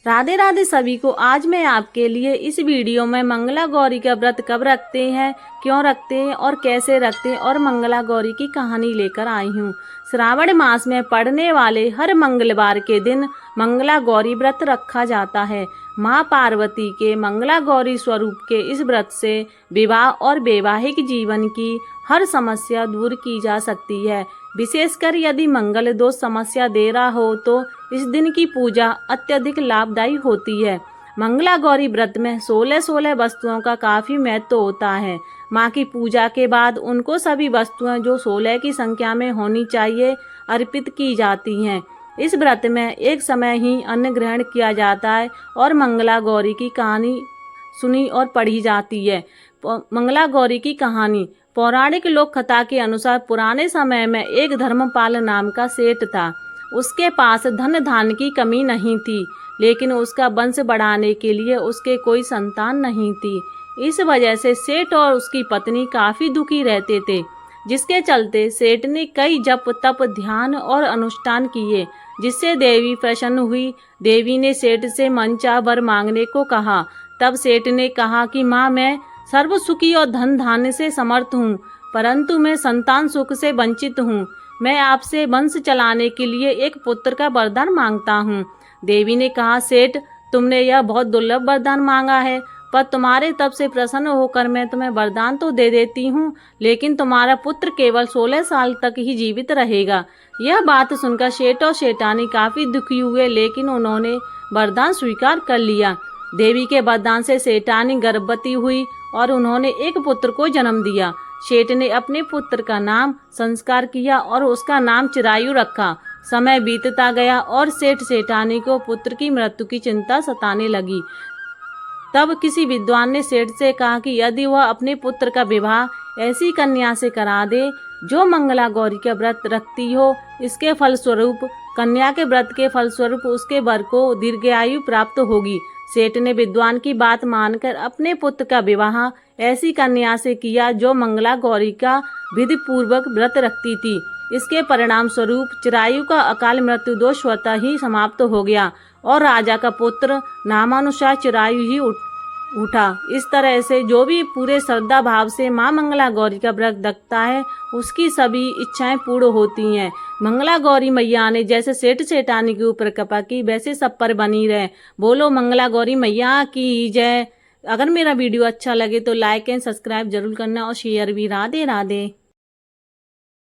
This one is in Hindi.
राधे राधे सभी को। आज मैं आपके लिए इस वीडियो में मंगला गौरी का व्रत कब रखते हैं, क्यों रखते हैं और कैसे रखते हैं और मंगला गौरी की कहानी लेकर आई हूँ। श्रावण मास में पड़ने वाले हर मंगलवार के दिन मंगला गौरी व्रत रखा जाता है। माँ पार्वती के मंगला गौरी स्वरूप के इस व्रत से विवाह और वैवाहिक जीवन की हर समस्या दूर की जा सकती है। विशेषकर यदि मंगल दोष समस्या दे रहा हो तो इस दिन की पूजा अत्यधिक लाभदायी होती है। मंगला गौरी व्रत में 16 वस्तुओं का काफी महत्व होता है। माँ की पूजा के बाद उनको सभी वस्तुएं जो 16 की संख्या में होनी चाहिए अर्पित की जाती हैं। इस व्रत में एक समय ही अन्न ग्रहण किया जाता है और मंगला गौरी की कहानी सुनी और पढ़ी जाती है। मंगला गौरी की कहानी पौराणिक लोक कथा के अनुसार पुराने समय में एक धर्मपाल नाम का सेठ था। उसके पास धन धान्य की कमी नहीं थी, लेकिन उसका वंश बढ़ाने के लिए उसके कोई संतान नहीं थी। इस वजह से सेठ और उसकी पत्नी काफी दुखी रहते थे, जिसके चलते सेठ ने कई जप तप ध्यान और अनुष्ठान किए, जिससे देवी प्रसन्न हुई। देवी ने सेठ से मनचाहा वर मांगने को कहा। तब सेठ ने कहा कि माँ, मैं सर्व सुखी और धन धान्य से समर्थ हूँ, परंतु मैं संतान सुख से वंचित हूँ। मैं आपसे वंश चलाने के लिए एक पुत्र का वरदान मांगता हूँ। देवी ने कहा, सेठ, तुमने यह बहुत दुर्लभ वरदान मांगा है, पर तुम्हारे तप से प्रसन्न होकर मैं तुम्हें वरदान तो दे देती हूँ, लेकिन तुम्हारा पुत्र केवल 16 साल तक ही जीवित रहेगा। यह बात सुनकर सेठ और सेठानी काफी दुखी हुए, लेकिन उन्होंने वरदान स्वीकार कर लिया। देवी के वरदान से सेठानी गर्भवती हुई और उन्होंने एक पुत्र को जन्म दिया। सेठ ने अपने पुत्र का नाम संस्कार किया और उसका नाम चिरायु रखा। समय बीतता गया और सेठ सेठानी को पुत्र की मृत्यु की चिंता सताने लगी। तब किसी विद्वान ने सेठ से कहा कि यदि वह अपने पुत्र का विवाह ऐसी कन्या से करा दे जो मंगला गौरी का व्रत रखती हो, इसके फलस्वरूप कन्या के व्रत के फलस्वरूप उसके वर को दीर्घायु प्राप्त होगी। सेठ ने विद्वान की बात मानकर अपने पुत्र का विवाह ऐसी कन्या से किया जो मंगला गौरी का विधि पूर्वक व्रत रखती थी। इसके परिणाम स्वरूप चिरायु का अकाल मृत्यु दोष स्वतः ही समाप्त हो गया और राजा का पुत्र नामानुसार चिरायु ही उठा। इस तरह से जो भी पूरे श्रद्धा भाव से माँ मंगला गौरी का व्रत रखता है, उसकी सभी इच्छाएं पूर्ण होती हैं। मंगला गौरी मैया ने जैसे सेठ सेठानी के ऊपर कृपा की, वैसे सब पर बनी रहे। बोलो मंगला गौरी मैया की जय। अगर मेरा वीडियो अच्छा लगे तो लाइक एंड सब्सक्राइब जरूर करना और शेयर भी। राधे राधे।